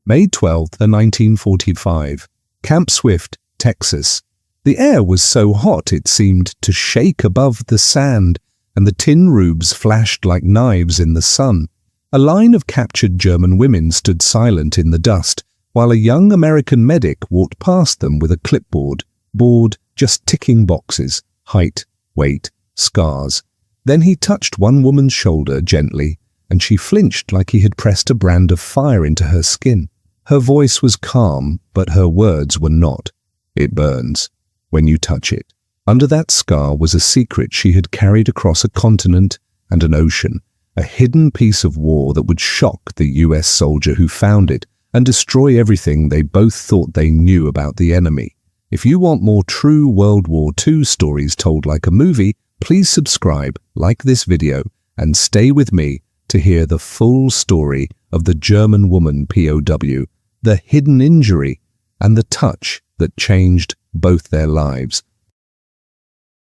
May 12, 1945. Camp Swift, Texas. The air was so hot it seemed to shake above the sand, and the tin roofs flashed like knives in the sun. A line of captured German women stood silent in the dust, while a young American medic walked past them with a clipboard, bored, just ticking boxes, height, weight, scars. Then he touched one woman's shoulder gently, and she flinched like he had pressed a brand of fire into her skin. Her voice was calm, but her words were not. It burns when you touch it. Under that scar was a secret she had carried across a continent and an ocean, a hidden piece of war that would shock the US soldier who found it and destroy everything they both thought they knew about the enemy. If you want more true World War II stories told like a movie, please subscribe, like this video, and stay with me to hear the full story of the German woman POW, the hidden injury, and the touch that changed both their lives.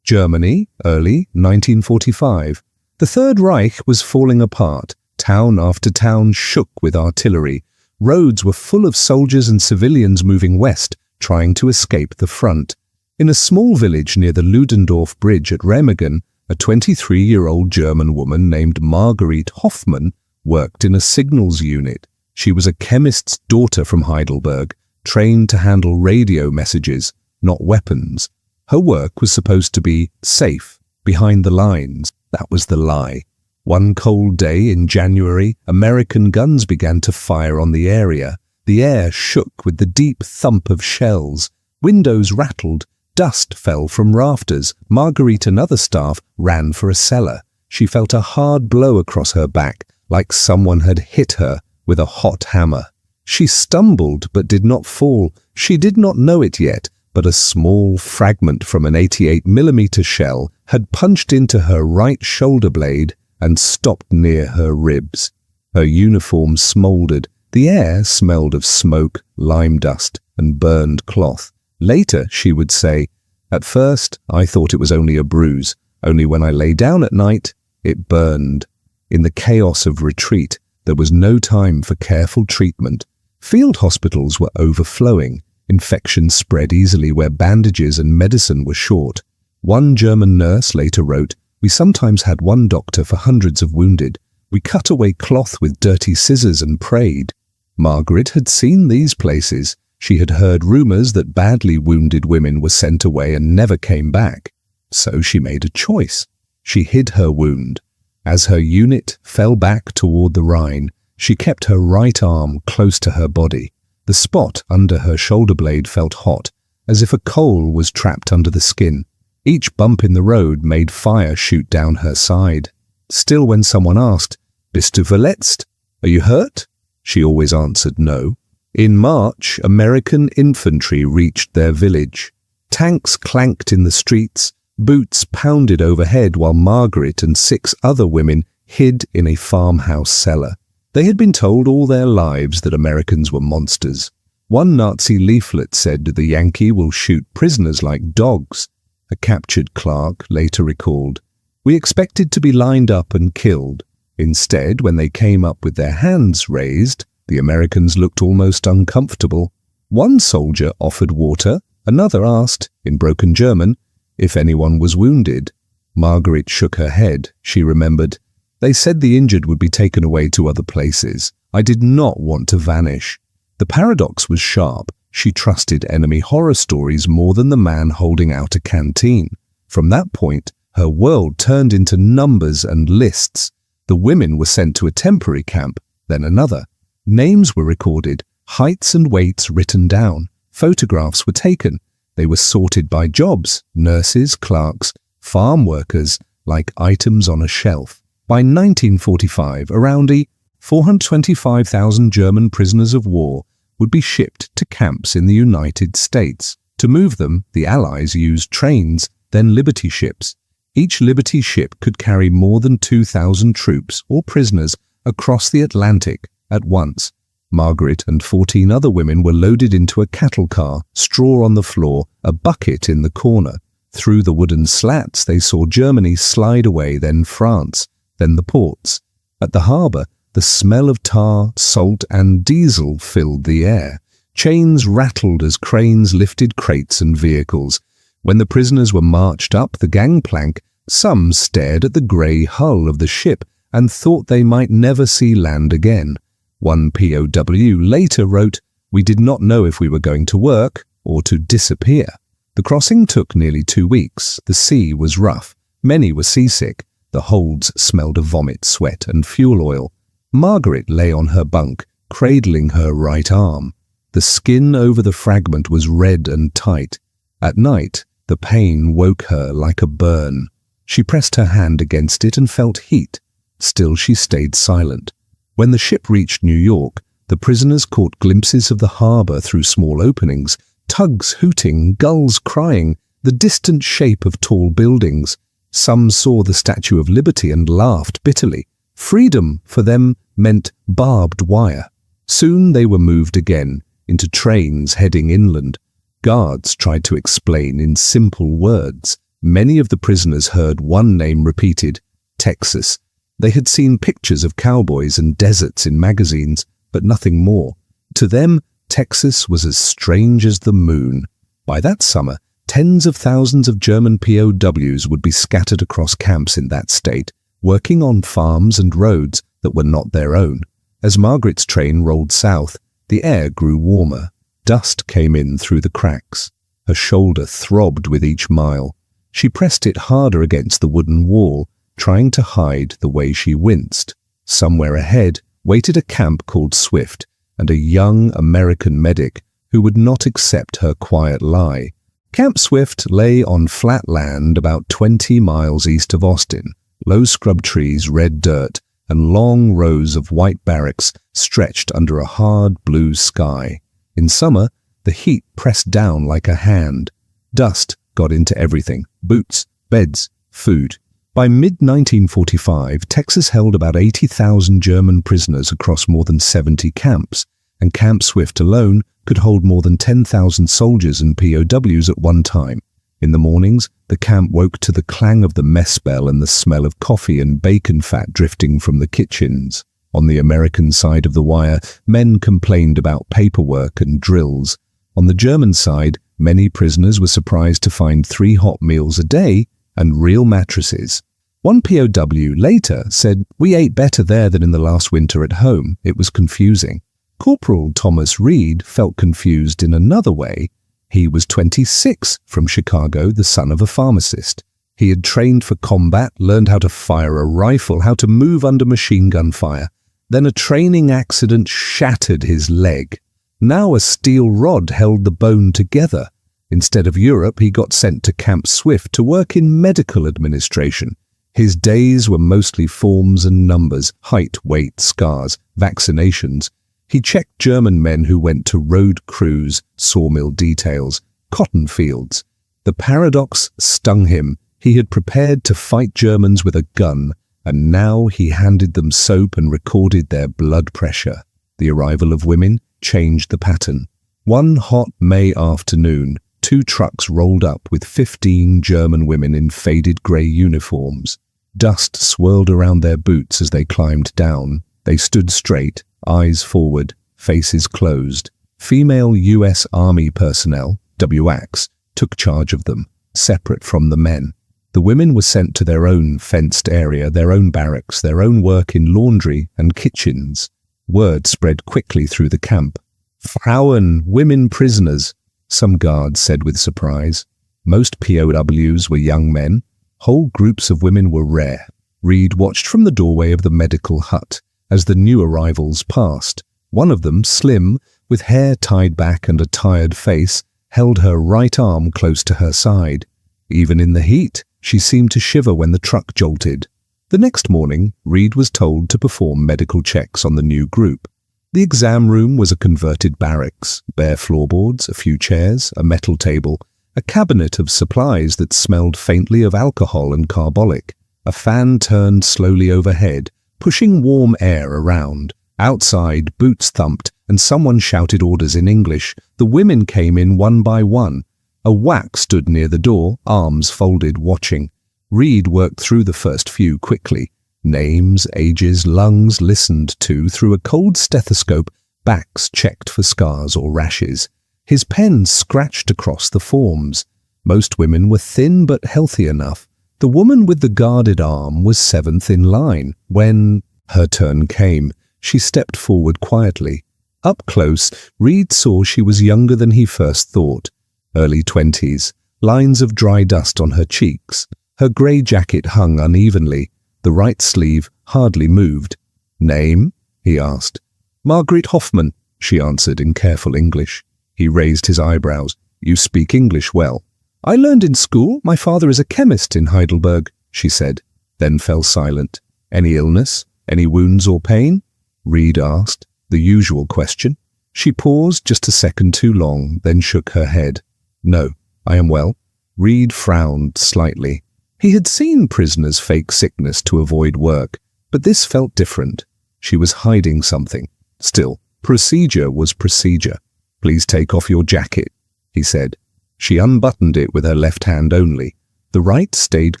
Germany, early 1945. The Third Reich was falling apart. Town after town shook with artillery. Roads were full of soldiers and civilians moving west, trying to escape the front. In a small village near the Ludendorff Bridge at Remagen, a 23-year-old German woman named Marguerite Hoffmann worked in a signals unit. She was a chemist's daughter from Heidelberg, trained to handle radio messages, not weapons. Her work was supposed to be safe, behind the lines. That was the lie. One cold day in January, American guns began to fire on the area. The air shook with the deep thump of shells. Windows rattled. Dust fell from rafters. Marguerite and other staff ran for a cellar. She felt a hard blow across her back, like someone had hit her with a hot hammer. She stumbled but did not fall. She did not know it yet, but a small fragment from an 88mm shell had punched into her right shoulder blade and stopped near her ribs. Her uniform smoldered. The air smelled of smoke, lime dust, and burned cloth. Later, she would say, "At first, I thought it was only a bruise. Only when I lay down at night, it burned." In the chaos of retreat, there was no time for careful treatment. Field hospitals were overflowing. Infections spread easily where bandages and medicine were short. One German nurse later wrote, "We sometimes had one doctor for hundreds of wounded. We cut away cloth with dirty scissors and prayed." Margaret had seen these places. She had heard rumors that badly wounded women were sent away and never came back. So she made a choice. She hid her wound. As her unit fell back toward the Rhine, she kept her right arm close to her body. The spot under her shoulder blade felt hot, as if a coal was trapped under the skin. Each bump in the road made fire shoot down her side. Still, when someone asked, "Bist du verletzt? Are you hurt?" she always answered no. In March, American infantry reached their village. Tanks clanked in the streets, boots pounded overhead while Margaret and 6 other women hid in a farmhouse cellar. They had been told all their lives that Americans were monsters. One Nazi leaflet said the Yankee will shoot prisoners like dogs. A captured clerk later recalled, "We expected to be lined up and killed. Instead, when they came up with their hands raised, the Americans looked almost uncomfortable. One soldier offered water, another asked, in broken German, if anyone was wounded. Margaret shook her head. She remembered, "They said the injured would be taken away to other places. I did not want to vanish." The paradox was sharp. She trusted enemy horror stories more than the man holding out a canteen. From that point, her world turned into numbers and lists. The women were sent to a temporary camp, then another. Names were recorded, heights and weights written down. Photographs were taken. They were sorted by jobs, nurses, clerks, farm workers, like items on a shelf. By 1945, around 425,000 German prisoners of war would be shipped to camps in the United States. To move them, the Allies used trains, then Liberty ships. Each Liberty ship could carry more than 2,000 troops or prisoners across the Atlantic at once. Margaret and 14 other women were loaded into a cattle car, straw on the floor, a bucket in the corner. Through the wooden slats, they saw Germany slide away, then France, then the ports. At the harbour, the The smell of tar, salt, and diesel filled the air. Chains rattled as cranes lifted crates and vehicles. When the prisoners were marched up the gangplank, some stared at the grey hull of the ship and thought they might never see land again. One POW later wrote, "We did not know if we were going to work or to disappear." The crossing took nearly 2 weeks. The sea was rough. Many were seasick. The holds smelled of vomit, sweat, and fuel oil. Margaret lay on her bunk, cradling her right arm. The skin over the fragment was red and tight. At night, the pain woke her like a burn. She pressed her hand against it and felt heat. Still she stayed silent. When the ship reached New York, the prisoners caught glimpses of the harbour through small openings, tugs hooting, gulls crying, the distant shape of tall buildings. Some saw the Statue of Liberty and laughed bitterly. Freedom, for them, meant barbed wire. Soon they were moved again, into trains heading inland. Guards tried to explain in simple words. Many of the prisoners heard one name repeated, Texas. They had seen pictures of cowboys and deserts in magazines, but nothing more. To them, Texas was as strange as the moon. By that summer, tens of thousands of German POWs would be scattered across camps in that state, working on farms and roads that were not their own. As Margaret's train rolled south, the air grew warmer. Dust came in through the cracks. Her shoulder throbbed with each mile. She pressed it harder against the wooden wall, trying to hide the way she winced. Somewhere ahead waited a camp called Swift and a young American medic who would not accept her quiet lie. Camp Swift lay on flat land about 20 miles east of Austin, low scrub trees, red dirt, and long rows of white barracks stretched under a hard blue sky. In summer, the heat pressed down like a hand. Dust got into everything: boots, beds, food. By mid-1945, Texas held about 80,000 German prisoners across more than 70 camps, and Camp Swift alone could hold more than 10,000 soldiers and POWs at one time. In the mornings, the camp woke to the clang of the mess bell and the smell of coffee and bacon fat drifting from the kitchens. On the American side of the wire, men complained about paperwork and drills. On the German side, many prisoners were surprised to find 3 hot meals a day and real mattresses. One POW later said, "We ate better there than in the last winter at home. It was confusing." Corporal Thomas Reed felt confused in another way. He was 26, from Chicago, the son of a pharmacist. He had trained for combat, learned how to fire a rifle, how to move under machine gun fire. Then a training accident shattered his leg. Now a steel rod held the bone together. Instead of Europe, he got sent to Camp Swift to work in medical administration. His days were mostly forms and numbers, height, weight, scars, vaccinations. He checked German men who went to road crews, sawmill details, cotton fields. The paradox stung him. He had prepared to fight Germans with a gun, and now he handed them soap and recorded their blood pressure. The arrival of women changed the pattern. One hot May afternoon, 2 trucks rolled up with 15 German women in faded grey uniforms. Dust swirled around their boots as they climbed down. They stood straight, eyes forward, faces closed. Female U.S. Army personnel, WWIIs, took charge of them, separate from the men. The women were sent to their own fenced area, their own barracks, their own work in laundry and kitchens. Word spread quickly through the camp. "Frauen, women prisoners," some guards said with surprise. Most POWs were young men. Whole groups of women were rare. Reed watched from the doorway of the medical hut as the new arrivals passed. One of them, slim, with hair tied back and a tired face, held her right arm close to her side. Even in the heat, she seemed to shiver when the truck jolted. The next morning, Reed was told to perform medical checks on the new group. The exam room was a converted barracks, bare floorboards, a few chairs, a metal table, a cabinet of supplies that smelled faintly of alcohol and carbolic. A fan turned slowly overhead, pushing warm air around. Outside, boots thumped, and someone shouted orders in English. The women came in one by one. A WAC stood near the door, arms folded, watching. Reed worked through the first few quickly. Names, ages, lungs listened to through a cold stethoscope, backs checked for scars or rashes. His pen scratched across the forms. Most women were thin but healthy enough. The woman with the guarded arm was seventh in line. When her turn came, she stepped forward quietly. Up close, Reed saw she was younger than he first thought. Early 20s, lines of dry dust on her cheeks. Her grey jacket hung unevenly. The right sleeve hardly moved. "Name?" he asked. "Margaret Hoffman," she answered in careful English. He raised his eyebrows. "You speak English well." "I learned in school. My father is a chemist in Heidelberg," she said, then fell silent. "Any illness? Any wounds or pain?" Reed asked, the usual question. She paused just a second too long, then shook her head. "No, I am well." Reed frowned slightly. He had seen prisoners fake sickness to avoid work, but this felt different. She was hiding something. Still, procedure was procedure. "Please take off your jacket," he said. She unbuttoned it with her left hand only. The right stayed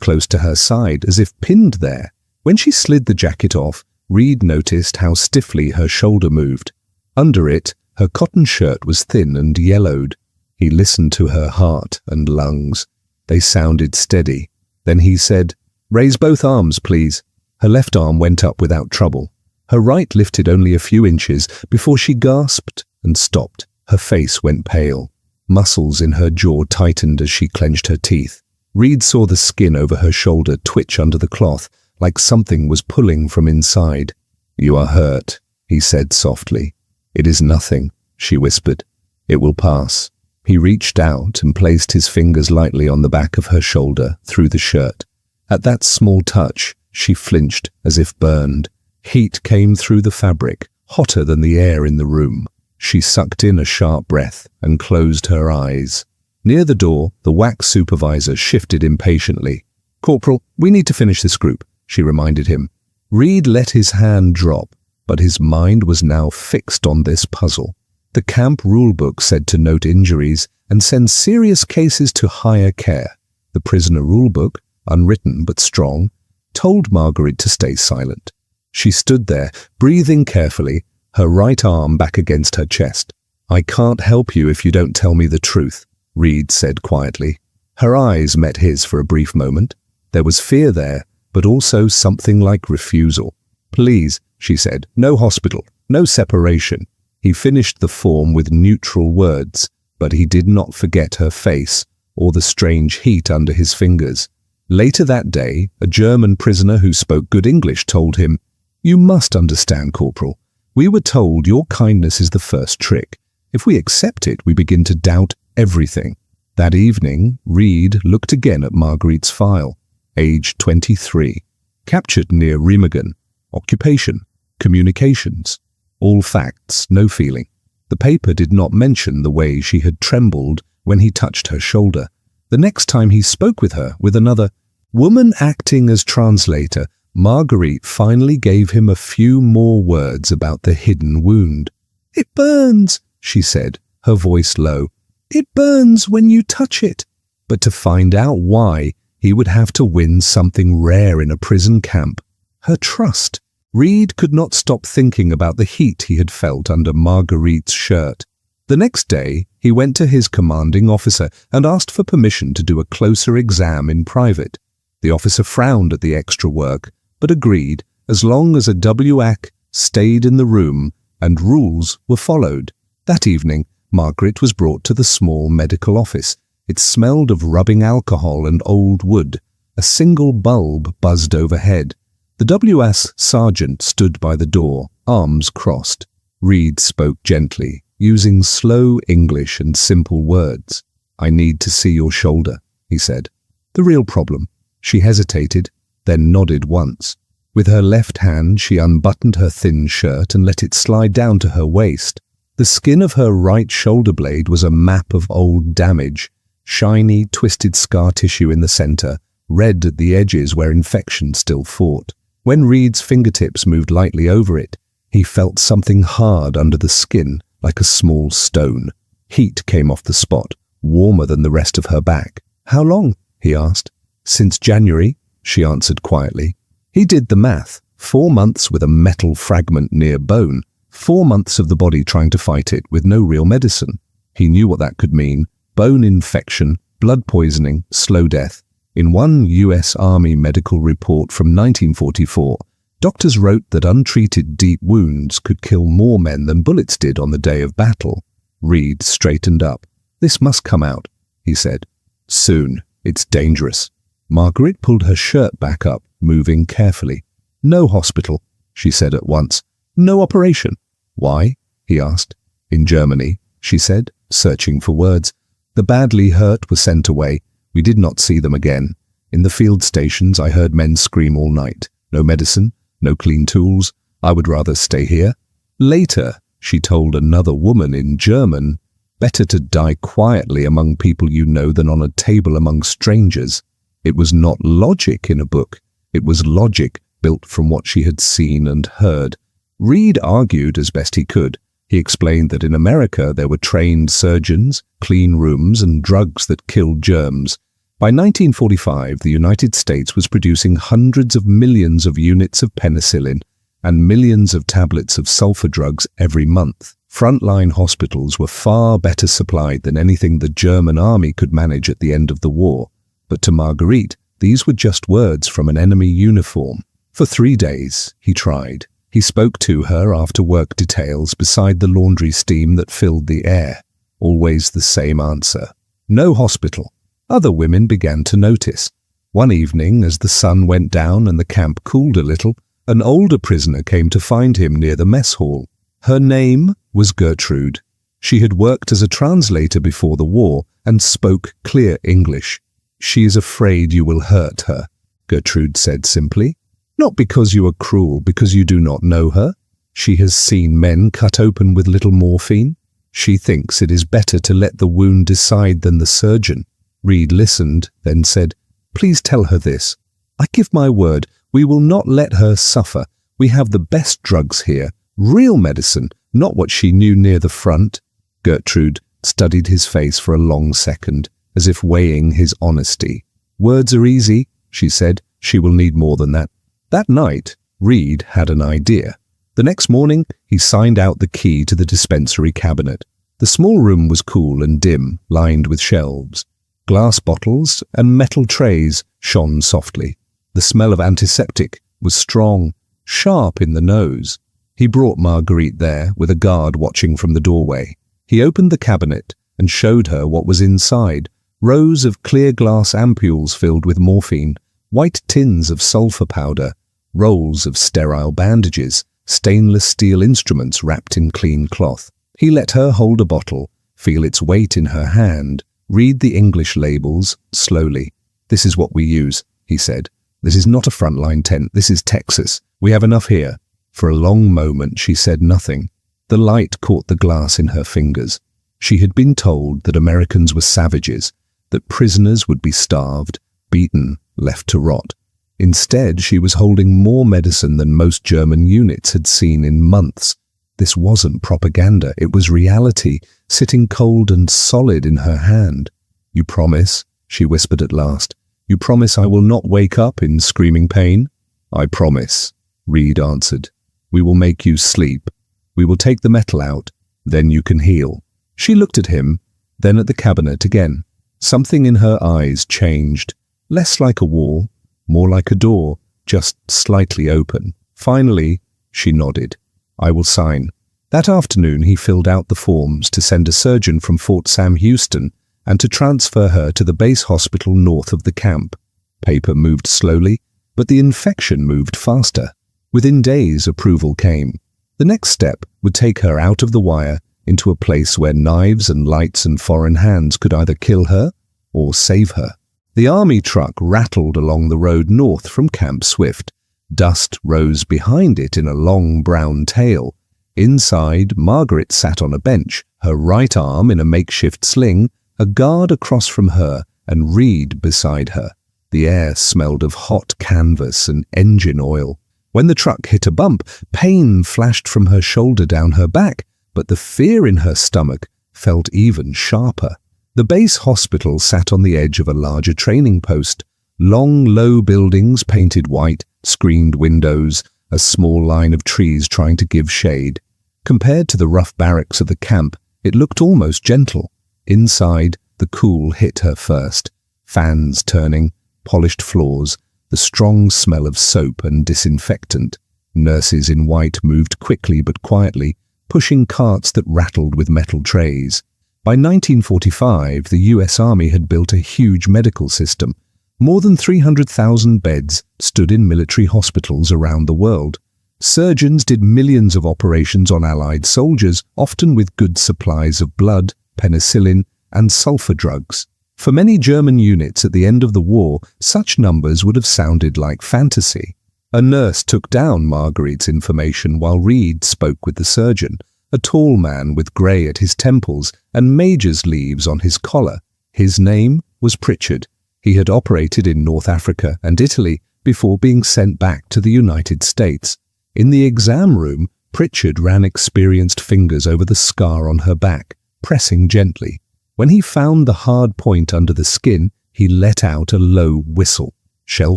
close to her side, as if pinned there. When she slid the jacket off, Reed noticed how stiffly her shoulder moved. Under it, her cotton shirt was thin and yellowed. He listened to her heart and lungs. They sounded steady. Then he said, "Raise both arms, please." Her left arm went up without trouble. Her right lifted only a few inches before she gasped and stopped. Her face went pale. Muscles in her jaw tightened as she clenched her teeth. Reed saw the skin over her shoulder twitch under the cloth, like something was pulling from inside. "You are hurt," he said softly. "It is nothing," she whispered. "It will pass." He reached out and placed his fingers lightly on the back of her shoulder, through the shirt. At that small touch, she flinched as if burned. Heat came through the fabric, hotter than the air in the room. She sucked in a sharp breath and closed her eyes. Near the door, the WWII supervisor shifted impatiently. "Corporal, we need to finish this group," she reminded him. Reed let his hand drop, but his mind was now fixed on this puzzle. The camp rulebook said to note injuries and send serious cases to higher care. The prisoner rulebook, unwritten but strong, told Margaret to stay silent. She stood there, breathing carefully, her right arm back against her chest. "I can't help you if you don't tell me the truth," Reed said quietly. Her eyes met his for a brief moment. There was fear there, but also something like refusal. "Please," she said, "no hospital, no separation." He finished the form with neutral words, but he did not forget her face or the strange heat under his fingers. Later that day, a German prisoner who spoke good English told him, "You must understand, Corporal. We were told your kindness is the first trick. If we accept it, we begin to doubt everything." That evening, Reed looked again at Margaret's file. Age 23. Captured near Remagen. Occupation. Communications. All facts, no feeling. The paper did not mention the way she had trembled when he touched her shoulder. The next time he spoke with her, with another woman acting as translator, Marguerite finally gave him a few more words about the hidden wound. "It burns," she said, her voice low. "It burns when you touch it." But to find out why, he would have to win something rare in a prison camp. Her trust. Reed could not stop thinking about the heat he had felt under Marguerite's shirt. The next day, he went to his commanding officer and asked for permission to do a closer exam in private. The officer frowned at the extra work, but agreed as long as a WWII stayed in the room and rules were followed. That evening, Margaret was brought to the small medical office. It smelled of rubbing alcohol and old wood. A single bulb buzzed overhead. The WS sergeant stood by the door, arms crossed. Reed spoke gently, using slow English and simple words. "I need to see your shoulder," he said. "The real problem." She hesitated, then nodded once. With her left hand, she unbuttoned her thin shirt and let it slide down to her waist. The skin of her right shoulder blade was a map of old damage, shiny, twisted scar tissue in the center, red at the edges where infection still fought. When Reed's fingertips moved lightly over it, he felt something hard under the skin, like a small stone. Heat came off the spot, warmer than the rest of her back. "How long?" he asked. "Since January," she answered quietly. He did the math. 4 months with a metal fragment near bone. 4 months of the body trying to fight it with no real medicine. He knew what that could mean. Bone infection, blood poisoning, slow death. In one US Army medical report from 1944, doctors wrote that untreated deep wounds could kill more men than bullets did on the day of battle. Reed straightened up. "This must come out," he said. "Soon. It's dangerous." Marguerite pulled her shirt back up, moving carefully. "No hospital," she said at once. "No operation." "Why?" he asked. "In Germany," she said, searching for words. "The badly hurt were sent away. We did not see them again. In the field stations I heard men scream all night. No medicine, no clean tools. I would rather stay here." Later, she told another woman in German, "Better to die quietly among people you know than on a table among strangers." It was not logic in a book. It was logic built from what she had seen and heard. Reed argued as best he could. He explained that in America there were trained surgeons, clean rooms, and drugs that killed germs. By 1945, the United States was producing hundreds of millions of units of penicillin and millions of tablets of sulfur drugs every month. Frontline hospitals were far better supplied than anything the German army could manage at the end of the war. But to Marguerite, these were just words from an enemy uniform. For 3 days, he tried. He spoke to her after work details beside the laundry steam that filled the air. Always the same answer. No hospital. Other women began to notice. One evening, as the sun went down and the camp cooled a little, an older prisoner came to find him near the mess hall. Her name was Gertrude. She had worked as a translator before the war and spoke clear English. "She is afraid you will hurt her," Gertrude said simply. "Not because you are cruel, because you do not know her. She has seen men cut open with little morphine. She thinks it is better to let the wound decide than the surgeon." Reed listened, then said, "Please tell her this. I give my word, we will not let her suffer. We have the best drugs here, real medicine, not what she knew near the front." Gertrude studied his face for a long second, as if weighing his honesty. "Words are easy," she said. "She will need more than that." That night, Reed had an idea. The next morning, he signed out the key to the dispensary cabinet. The small room was cool and dim, lined with shelves. Glass bottles and metal trays shone softly. The smell of antiseptic was strong, sharp in the nose. He brought Marguerite there, with a guard watching from the doorway. He opened the cabinet and showed her what was inside. Rows of clear glass ampules filled with morphine, white tins of sulfur powder, rolls of sterile bandages, stainless steel instruments wrapped in clean cloth. He let her hold a bottle, feel its weight in her hand, read the English labels slowly. "This is what we use," he said. "This is not a frontline tent. This is Texas. We have enough here." For a long moment she said nothing. The light caught the glass in her fingers. She had been told that Americans were savages, that prisoners would be starved, beaten, left to rot. Instead, she was holding more medicine than most German units had seen in months. This wasn't propaganda, it was reality, sitting cold and solid in her hand. "You promise?" she whispered at last. "You promise I will not wake up in screaming pain?" "I promise," Reed answered. "We will make you sleep. We will take the metal out. Then you can heal." She looked at him, then at the cabinet again. Something in her eyes changed. Less like a wall, more like a door, just slightly open. Finally, she nodded. "I will sign." That afternoon he filled out the forms to send a surgeon from Fort Sam Houston and to transfer her to the base hospital north of the camp. Paper moved slowly, but the infection moved faster. Within days, approval came. The next step would take her out of the wire into a place where knives and lights and foreign hands could either kill her or save her. The army truck rattled along the road north from Camp Swift. Dust rose behind it in a long brown tail. Inside, Margaret sat on a bench, her right arm in a makeshift sling, a guard across from her, and Reed beside her. The air smelled of hot canvas and engine oil. When the truck hit a bump, pain flashed from her shoulder down her back, but the fear in her stomach felt even sharper. The base hospital sat on the edge of a larger training post. Long, low buildings painted white, screened windows, a small line of trees trying to give shade. Compared to the rough barracks of the camp, it looked almost gentle. Inside, the cool hit her first. Fans turning, polished floors, the strong smell of soap and disinfectant. Nurses in white moved quickly but quietly, pushing carts that rattled with metal trays. By 1945, the US Army had built a huge medical system. More than 300,000 beds stood in military hospitals around the world. Surgeons did millions of operations on Allied soldiers, often with good supplies of blood, penicillin, and sulfur drugs. For many German units at the end of the war, such numbers would have sounded like fantasy. A nurse took down Marguerite's information while Reed spoke with the surgeon, a tall man with grey at his temples and major's leaves on his collar. His name was Pritchard. He had operated in North Africa and Italy before being sent back to the United States. In the exam room, Pritchard ran experienced fingers over the scar on her back, pressing gently. When he found the hard point under the skin, he let out a low whistle. "Shell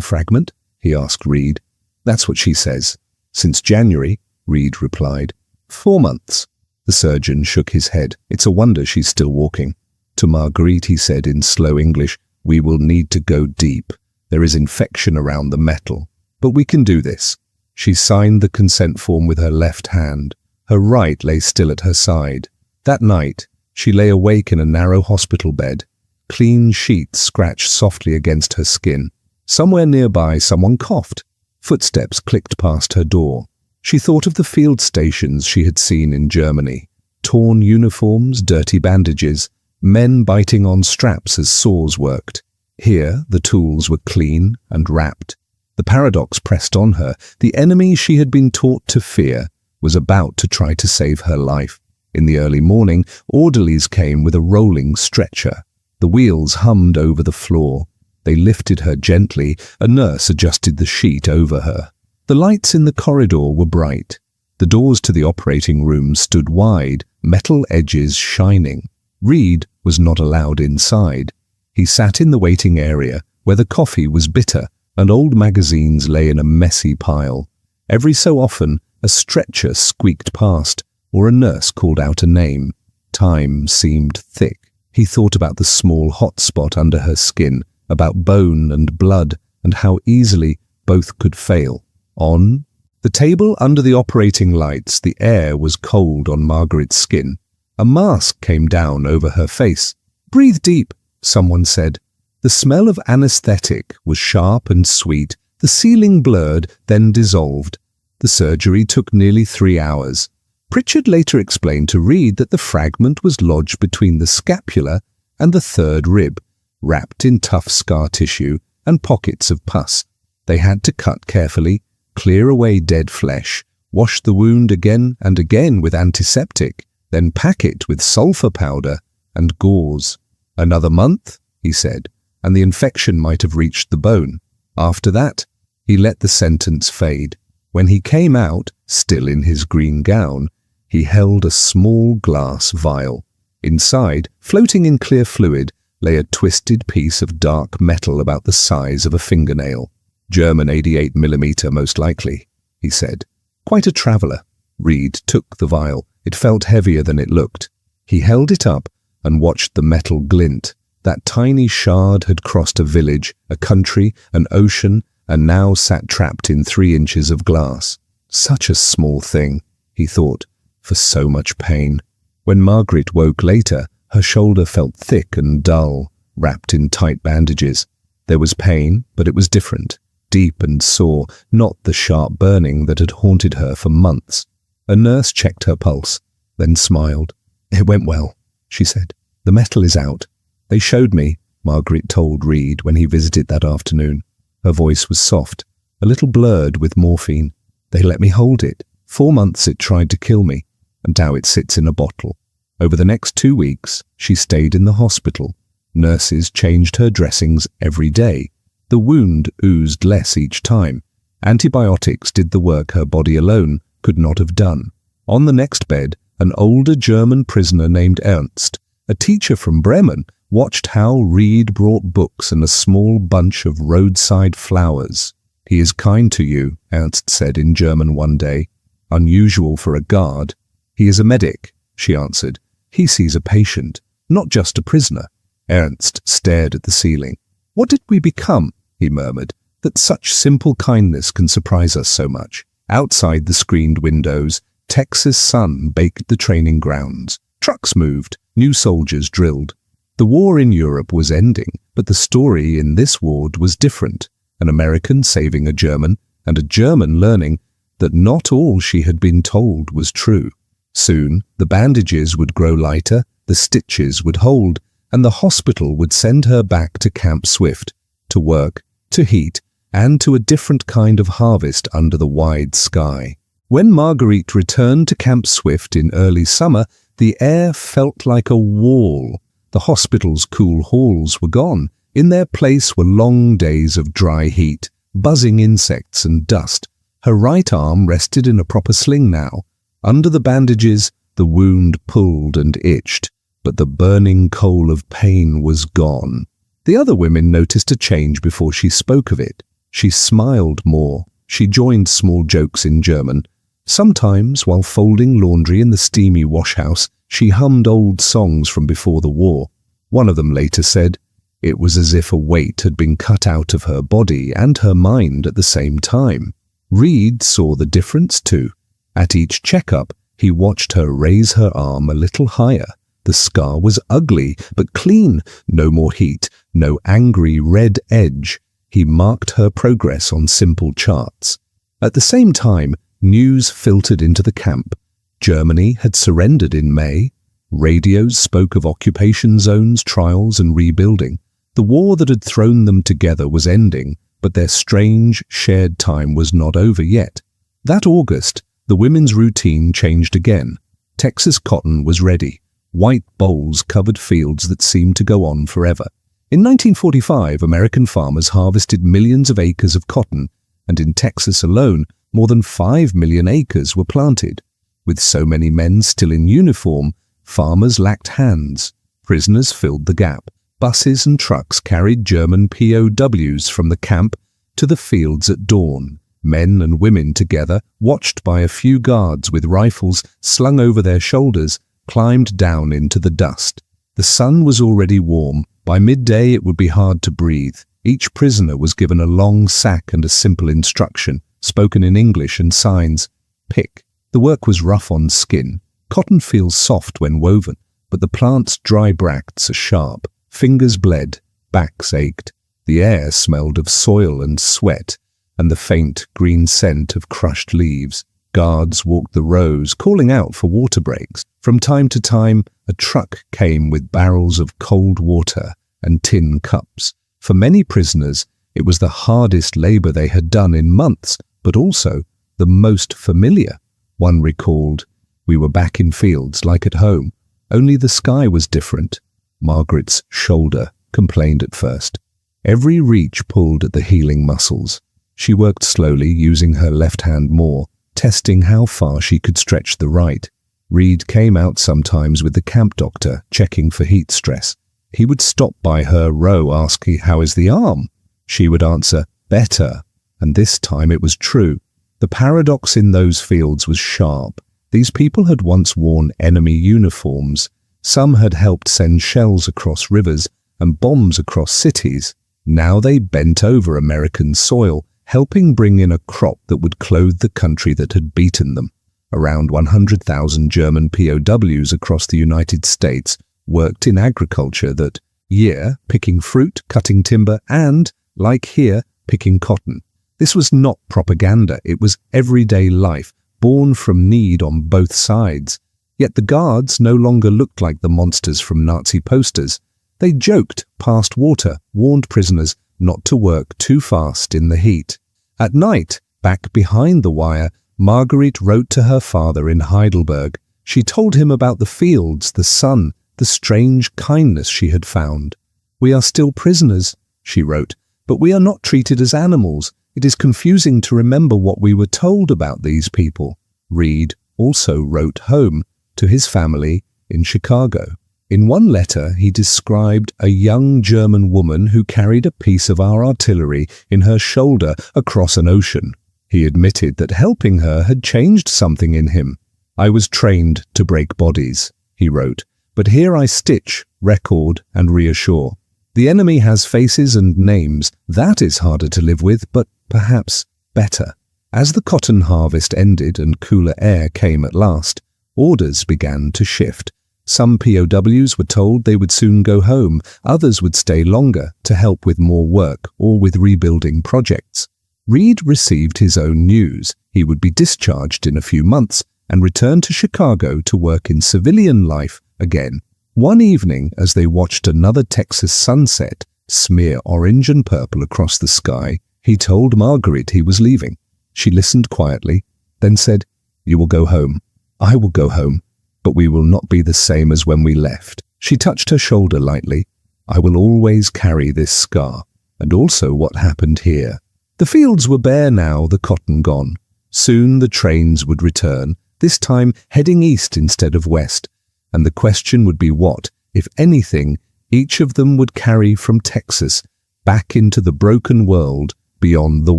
fragment?" he asked Reed. "That's what she says." "Since January," Reed replied. 4 months. The surgeon shook his head. "It's a wonder she's still walking." To Marguerite he said in slow English, "We will need to go deep. There is infection around the metal. But we can do this." She signed the consent form with her left hand. Her right lay still at her side. That night, she lay awake in a narrow hospital bed. Clean sheets scratched softly against her skin. Somewhere nearby, someone coughed. Footsteps clicked past her door. She thought of the field stations she had seen in Germany. Torn uniforms, dirty bandages, men biting on straps as saws worked. Here, the tools were clean and wrapped. The paradox pressed on her. The enemy she had been taught to fear was about to try to save her life. In the early morning, orderlies came with a rolling stretcher. The wheels hummed over the floor. They lifted her gently. A nurse adjusted the sheet over her. The lights in the corridor were bright. The doors to the operating room stood wide, metal edges shining. Reed was not allowed inside. He sat in the waiting area, where the coffee was bitter and old magazines lay in a messy pile. Every so often, a stretcher squeaked past, or a nurse called out a name. Time seemed thick. He thought about the small hot spot under her skin, about bone and blood, and how easily both could fail. On the table under the operating lights, the air was cold on Margaret's skin. A mask came down over her face. "Breathe deep," someone said. The smell of anesthetic was sharp and sweet. The ceiling blurred, then dissolved. The surgery took nearly 3 hours. Pritchard later explained to Reed that the fragment was lodged between the scapula and the third rib, wrapped in tough scar tissue and pockets of pus. They had to cut carefully, clear away dead flesh, wash the wound again and again with antiseptic, then pack it with sulfur powder and gauze. "Another month," he said, "and the infection might have reached the bone." After that, he let the sentence fade. When he came out, still in his green gown, he held a small glass vial. Inside, floating in clear fluid, lay a twisted piece of dark metal about the size of a fingernail. "German 88mm most likely," he said. "Quite a traveller." Reed took the vial. It felt heavier than it looked. He held it up and watched the metal glint. That tiny shard had crossed a village, a country, an ocean, and now sat trapped in 3 inches of glass. Such a small thing, he thought, for so much pain. When Margaret woke later, her shoulder felt thick and dull, wrapped in tight bandages. There was pain, but it was different, deep and sore, not the sharp burning that had haunted her for months. A nurse checked her pulse, then smiled. "It went well," she said. "The metal is out." "They showed me," Margaret told Reed when he visited that afternoon. Her voice was soft, a little blurred with morphine. "They let me hold it. 4 months it tried to kill me, and now it sits in a bottle." Over the next 2 weeks, she stayed in the hospital. Nurses changed her dressings every day. The wound oozed less each time. Antibiotics did the work her body alone could not have done. On the next bed, an older German prisoner named Ernst, a teacher from Bremen, watched how Reed brought books and a small bunch of roadside flowers. "He is kind to you," Ernst said in German one day, unusual for a guard. "He is a medic," she answered. "He sees a patient, not just a prisoner." Ernst stared at the ceiling. "What did we become?" he murmured, "that such simple kindness can surprise us so much?" Outside the screened windows, Texas sun baked the training grounds. Trucks moved, new soldiers drilled. The war in Europe was ending, but the story in this ward was different. An American saving a German, and a German learning that not all she had been told was true. Soon, the bandages would grow lighter, the stitches would hold, and the hospital would send her back to Camp Swift, to work, to heat, and to a different kind of harvest under the wide sky. When Marguerite returned to Camp Swift in early summer, the air felt like a wall. The hospital's cool halls were gone. In their place were long days of dry heat, buzzing insects and dust. Her right arm rested in a proper sling now. Under the bandages, the wound pulled and itched, but the burning coal of pain was gone. The other women noticed a change before she spoke of it. She smiled more. She joined small jokes in German. Sometimes, while folding laundry in the steamy washhouse, she hummed old songs from before the war. One of them later said, "It was as if a weight had been cut out of her body and her mind at the same time." Reed saw the difference too. At each checkup, he watched her raise her arm a little higher. The scar was ugly, but clean. No more heat, no angry red edge. He marked her progress on simple charts. At the same time, news filtered into the camp. Germany had surrendered in May. Radios spoke of occupation zones, trials, and rebuilding. The war that had thrown them together was ending, but their strange, shared time was not over yet. That August, the women's routine changed again. Texas cotton was ready. White bowls covered fields that seemed to go on forever. In 1945, American farmers harvested millions of acres of cotton, and in Texas alone, more than 5 million acres were planted. With so many men still in uniform, farmers lacked hands. Prisoners filled the gap. Buses and trucks carried German POWs from the camp to the fields at dawn. Men and women together, watched by a few guards with rifles slung over their shoulders, climbed down into the dust. The sun was already warm. By midday it would be hard to breathe. Each prisoner was given a long sack and a simple instruction, spoken in English and signs. Pick. The work was rough on skin. Cotton feels soft when woven, but the plant's dry bracts are sharp. Fingers bled, backs ached. The air smelled of soil and sweat, and the faint green scent of crushed leaves. Guards walked the rows, calling out for water breaks. From time to time, a truck came with barrels of cold water and tin cups. For many prisoners, it was the hardest labor they had done in months, but also the most familiar. One recalled, "We were back in fields like at home, only the sky was different." Margaret's shoulder complained at first. Every reach pulled at the healing muscles. She worked slowly, using her left hand more, testing how far she could stretch the right. Reed came out sometimes with the camp doctor, checking for heat stress. He would stop by her row asking, "How is the arm?" She would answer, "Better." And this time it was true. The paradox in those fields was sharp. These people had once worn enemy uniforms. Some had helped send shells across rivers and bombs across cities. Now they bent over American soil, helping bring in a crop that would clothe the country that had beaten them. Around 100,000 German POWs across the United States worked in agriculture that year, picking fruit, cutting timber, and, like here, picking cotton. This was not propaganda, it was everyday life, born from need on both sides. Yet the guards no longer looked like the monsters from Nazi posters. They joked, passed water, warned prisoners not to work too fast in the heat. At night, back behind the wire, Marguerite wrote to her father in Heidelberg. She told him about the fields, the sun, the strange kindness she had found. "We are still prisoners," she wrote, "but we are not treated as animals. It is confusing to remember what we were told about these people." Reed also wrote home to his family in Chicago. In one letter, he described a young German woman who carried a piece of our artillery in her shoulder across an ocean. He admitted that helping her had changed something in him. "I was trained to break bodies," he wrote, "but here I stitch, record, and reassure. The enemy has faces and names. That is harder to live with, but perhaps better." As the cotton harvest ended and cooler air came at last, orders began to shift. Some POWs were told they would soon go home, others would stay longer to help with more work or with rebuilding projects. Reed received his own news. He would be discharged in a few months and return to Chicago to work in civilian life again. One evening, as they watched another Texas sunset smear orange and purple across the sky, he told Margaret he was leaving. She listened quietly, then said, "You will go home. I will go home. But we will not be the same as when we left." She touched her shoulder lightly. "I will always carry this scar, and also what happened here." The fields were bare now, the cotton gone. Soon the trains would return, this time heading east instead of west, and the question would be what, if anything, each of them would carry from Texas back into the broken world beyond the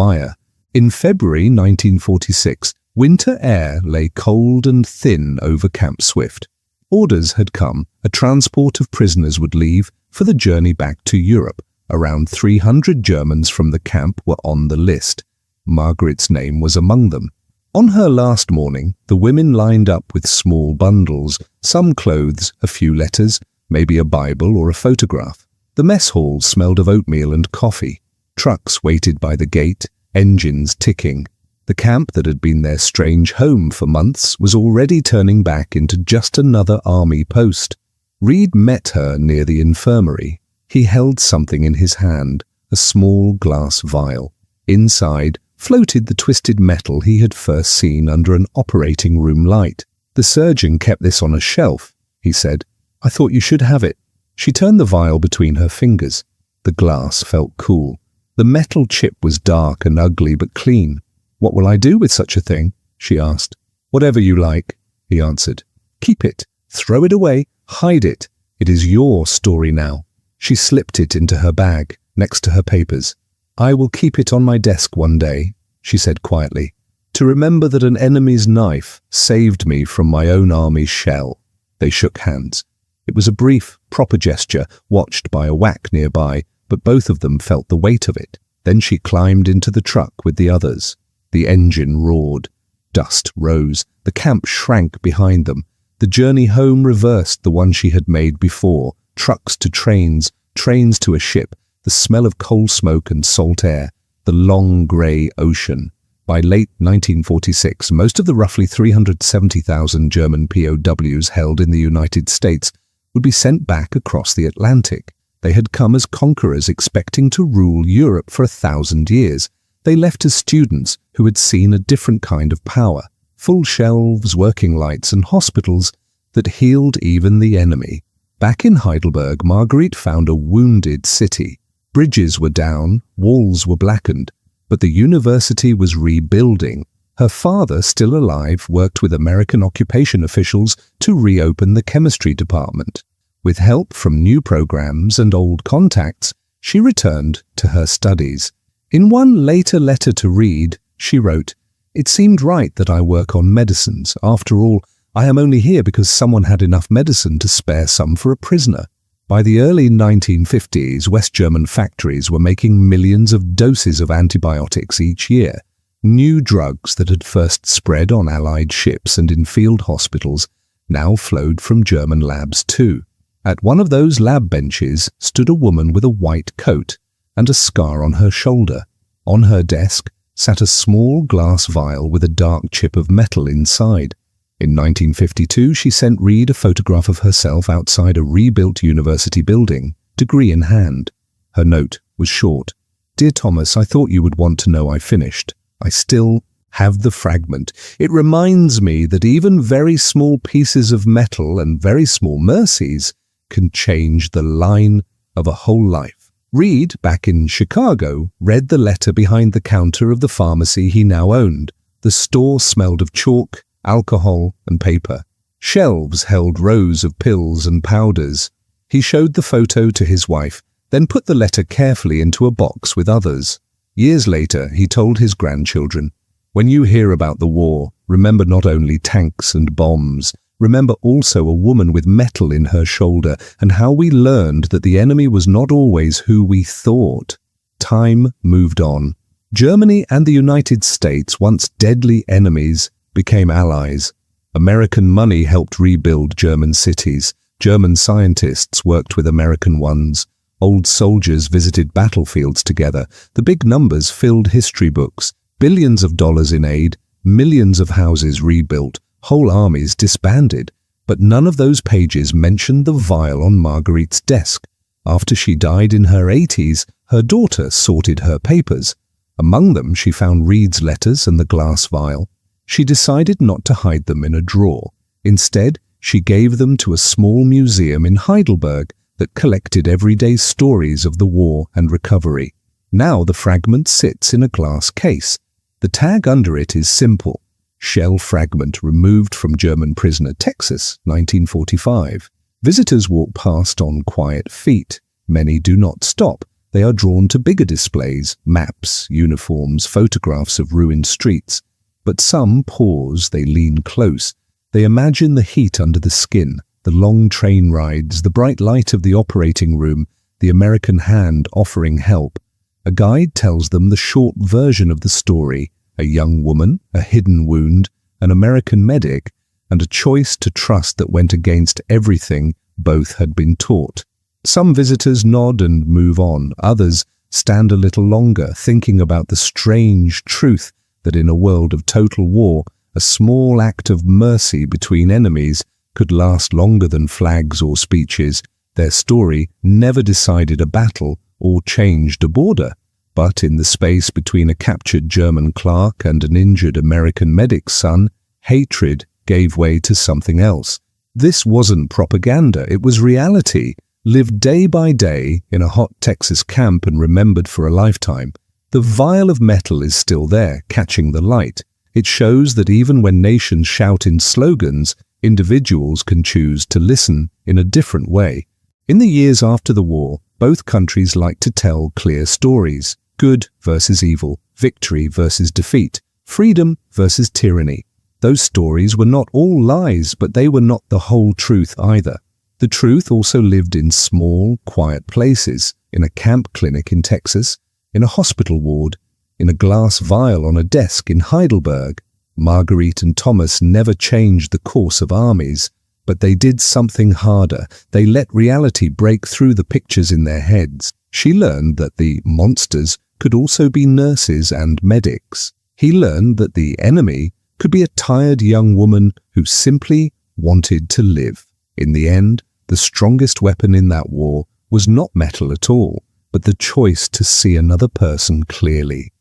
wire. In February 1946, winter air lay cold and thin over Camp Swift. Orders had come. A transport of prisoners would leave for the journey back to Europe. Around 300 Germans from the camp were on the list. Margaret's name was among them. On her last morning, the women lined up with small bundles, some clothes, a few letters, maybe a Bible or a photograph. The mess hall smelled of oatmeal and coffee. Trucks waited by the gate, engines ticking. The camp that had been their strange home for months was already turning back into just another army post. Reed met her near the infirmary. He held something in his hand, a small glass vial. Inside floated the twisted metal he had first seen under an operating room light. "The surgeon kept this on a shelf," he said. "I thought you should have it." She turned the vial between her fingers. The glass felt cool. The metal chip was dark and ugly but clean. "What will I do with such a thing?" she asked. "Whatever you like," he answered. "Keep it. Throw it away. Hide it. It is your story now." She slipped it into her bag, next to her papers. "I will keep it on my desk one day," she said quietly, "to remember that an enemy's knife saved me from my own army's shell." They shook hands. It was a brief, proper gesture, watched by a whack nearby, but both of them felt the weight of it. Then she climbed into the truck with the others. The engine roared. Dust rose. The camp shrank behind them. The journey home reversed the one she had made before. Trucks to trains, trains to a ship, the smell of coal smoke and salt air, the long grey ocean. By late 1946, most of the roughly 370,000 German POWs held in the United States would be sent back across the Atlantic. They had come as conquerors expecting to rule Europe for 1,000 years. They left as students who had seen a different kind of power, full shelves, working lights, and hospitals that healed even the enemy. Back in Heidelberg, Marguerite found a wounded city. Bridges were down, walls were blackened, but the university was rebuilding. Her father, still alive, worked with American occupation officials to reopen the chemistry department. With help from new programs and old contacts, she returned to her studies. In one later letter to Reed, she wrote, "It seemed right that I work on medicines. After all, I am only here because someone had enough medicine to spare some for a prisoner." By the early 1950s, West German factories were making millions of doses of antibiotics each year. New drugs that had first spread on Allied ships and in field hospitals now flowed from German labs too. At one of those lab benches stood a woman with a white coat and a scar on her shoulder. On her desk sat a small glass vial with a dark chip of metal inside. In 1952, she sent Reed a photograph of herself outside a rebuilt university building, degree in hand. Her note was short. "Dear Thomas, I thought you would want to know I finished. I still have the fragment. It reminds me that even very small pieces of metal and very small mercies can change the line of a whole life." Reed, back in Chicago, read the letter behind the counter of the pharmacy he now owned. The store smelled of chalk, alcohol, and paper. Shelves held rows of pills and powders. He showed the photo to his wife, then put the letter carefully into a box with others. Years later, he told his grandchildren, "When you hear about the war, remember not only tanks and bombs, remember also a woman with metal in her shoulder and how we learned that the enemy was not always who we thought." Time moved on. Germany and the United States, once deadly enemies, became allies. American money helped rebuild German cities. German scientists worked with American ones. Old soldiers visited battlefields together. The big numbers filled history books. Billions of dollars in aid, millions of houses rebuilt, whole armies disbanded. But none of those pages mentioned the vial on Marguerite's desk. After she died in her 80s, her daughter sorted her papers. Among them, she found Reed's letters and the glass vial. She decided not to hide them in a drawer. Instead, she gave them to a small museum in Heidelberg that collected everyday stories of the war and recovery. Now the fragment sits in a glass case. The tag under it is simple: shell fragment removed from German prisoner Texas, 1945. Visitors walk past on quiet feet. Many do not stop. They are drawn to bigger displays, maps, uniforms, photographs of ruined streets. But some pause, they lean close. They imagine the heat under the skin, the long train rides, the bright light of the operating room, the American hand offering help. A guide tells them the short version of the story: a young woman, a hidden wound, an American medic, and a choice to trust that went against everything both had been taught. Some visitors nod and move on. Others stand a little longer, thinking about the strange truth that in a world of total war, a small act of mercy between enemies could last longer than flags or speeches. Their story never decided a battle or changed a border, but in the space between a captured German clerk and an injured American medic's son, hatred gave way to something else. This wasn't propaganda, it was reality, lived day by day in a hot Texas camp and remembered for a lifetime. The vial of metal is still there, catching the light. It shows that even when nations shout in slogans, individuals can choose to listen in a different way. In the years after the war, both countries like to tell clear stories: good versus evil, victory versus defeat, freedom versus tyranny. Those stories were not all lies, but they were not the whole truth either. The truth also lived in small, quiet places: in a camp clinic in Texas, in a hospital ward, in a glass vial on a desk in Heidelberg. Marguerite and Thomas never changed the course of armies, but they did something harder. They let reality break through the pictures in their heads. She learned that the monsters could also be nurses and medics. He learned that the enemy could be a tired young woman who simply wanted to live. In the end, the strongest weapon in that war was not metal at all, but the choice to see another person clearly.